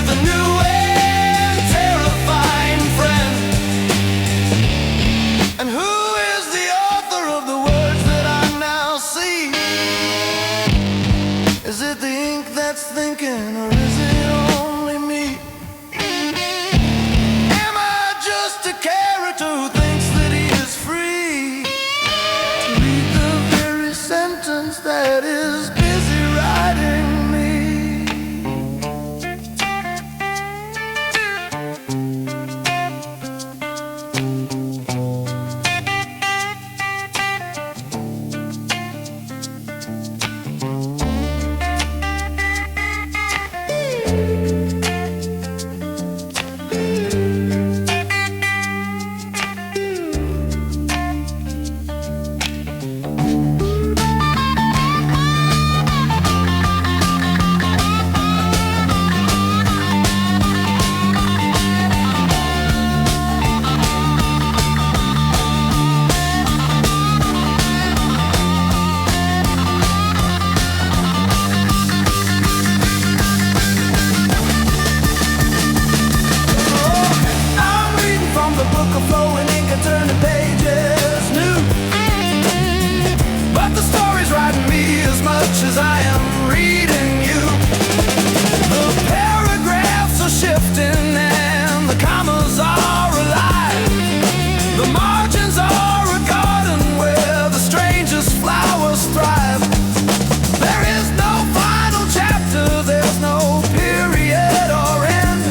with a new and terrifying friend. And who is the author of the words that I now see? Is it the ink that's thinking, or is it only me? Am I just a character who thinks that he is free to read the very sentence that is busy writing me? As I am reading you, the paragraphs are shifting and the commas are alive. The margins are a garden where the strangest flowers thrive. There is no final chapter, there's no period or end,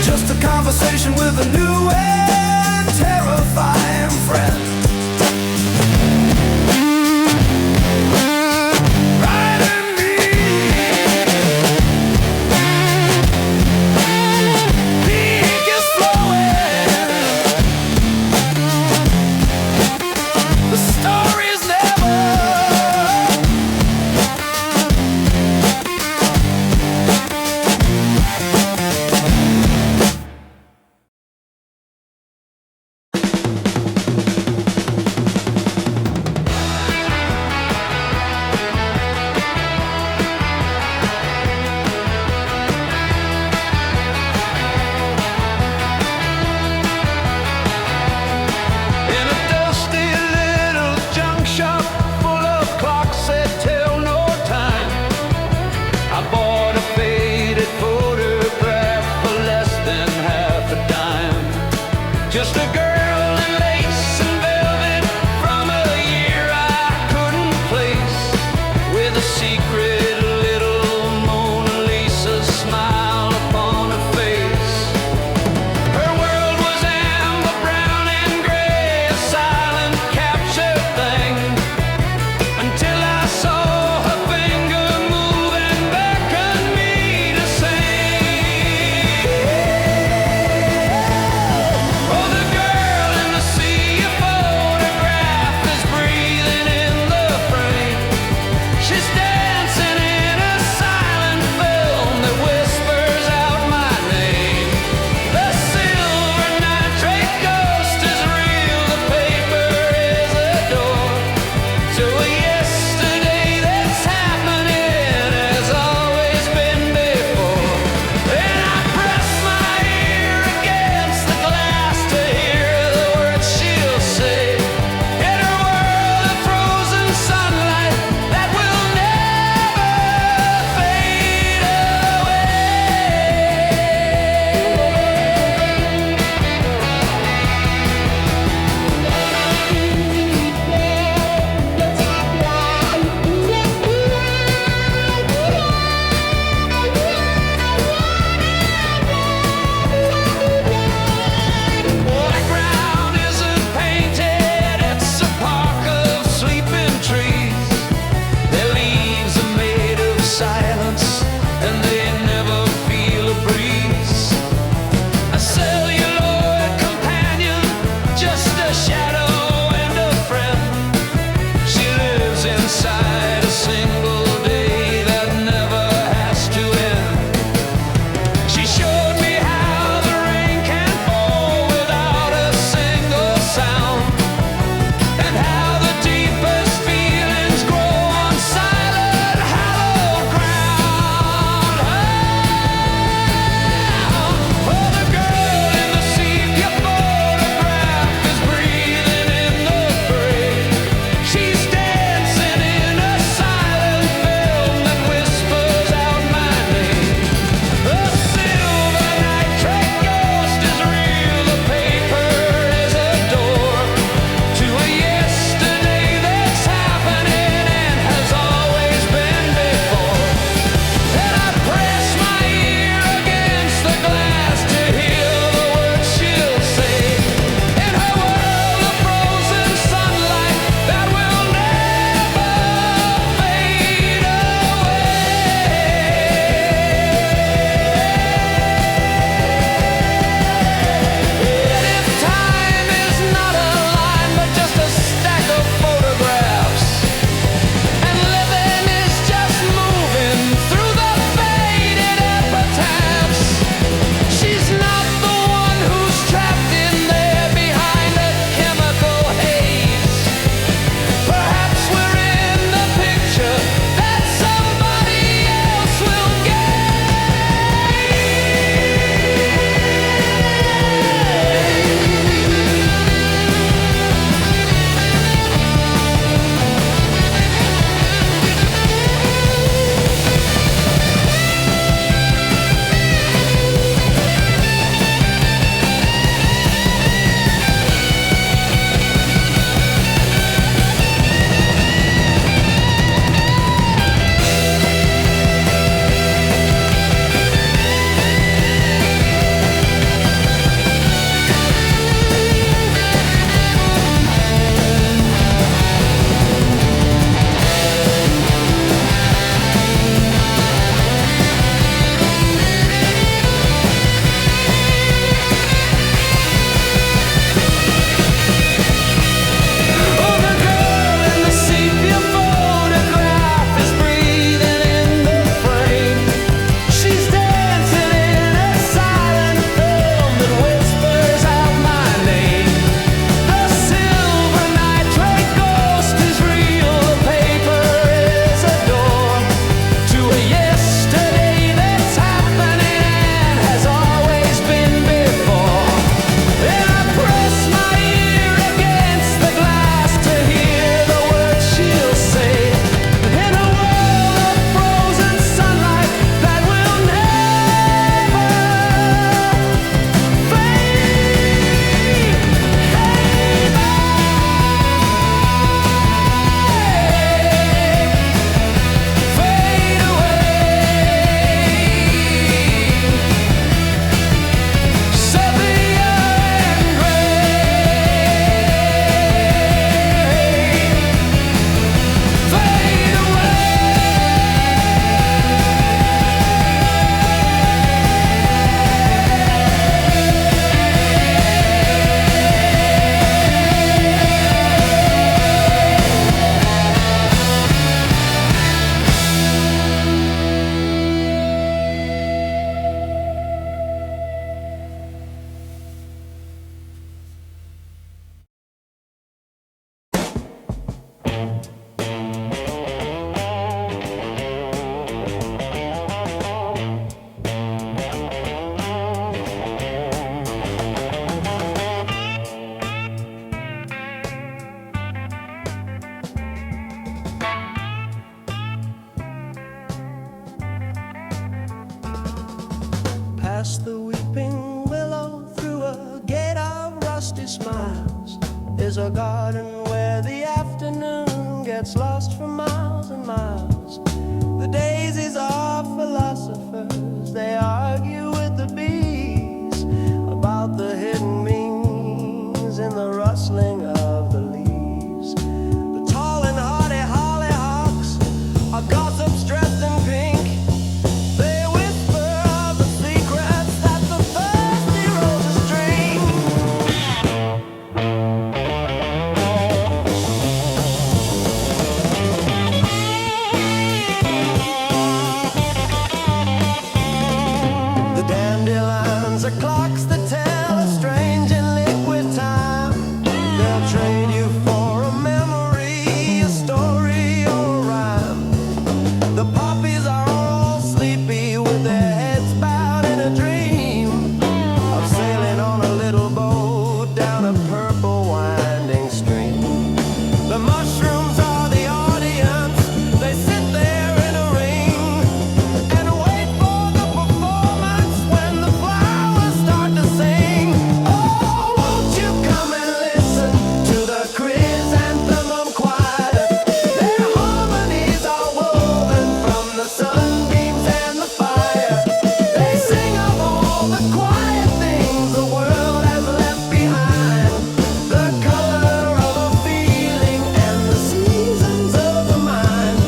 just a conversation with a new and terrifying friend. She's dancing Past the weeping willow, through a gate of rusty smiles, is a garden where the afternoon gets lost for miles and miles. The daisies are philosophers, they argue with the bees about the hidden meanings in the rustling of the leaves. The tall and hardy hollyhocks are gossips dressed in pink. They whisper of the secrets that the thirsty roses drink. The dandelions are clocks that tell a strange and liquid time. They'll trade you for a memory, a story, or a rhyme. The poppies are all sleepy with their heads bowed in a dream of sailing on a little boat down a purple winding stream. The mushrooms are the audience, they sit there in a ring and wait for the performance when the flowers start to sing. Oh, won't you come and listen to the Chrysanthemum Choir? Their harmonies are woven from the sunbeams and the fire. They sing of all the quiet things the world has left behind, the color of a feeling and the seasons of the mind.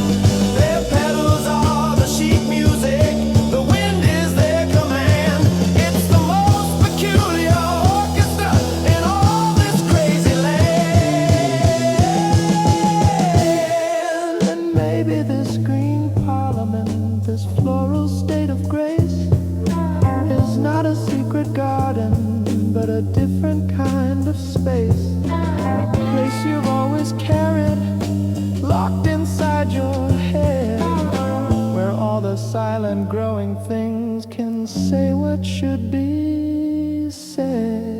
Their petals are the sheet music, the wind is their command. It's the most peculiar orchestra in all this crazy land. And maybe this green parliament, this floral state of grace, is not a secret garden, but a different kind of space. A place you've always carried, locked inside your head, where all the silent growing things can say what should be said.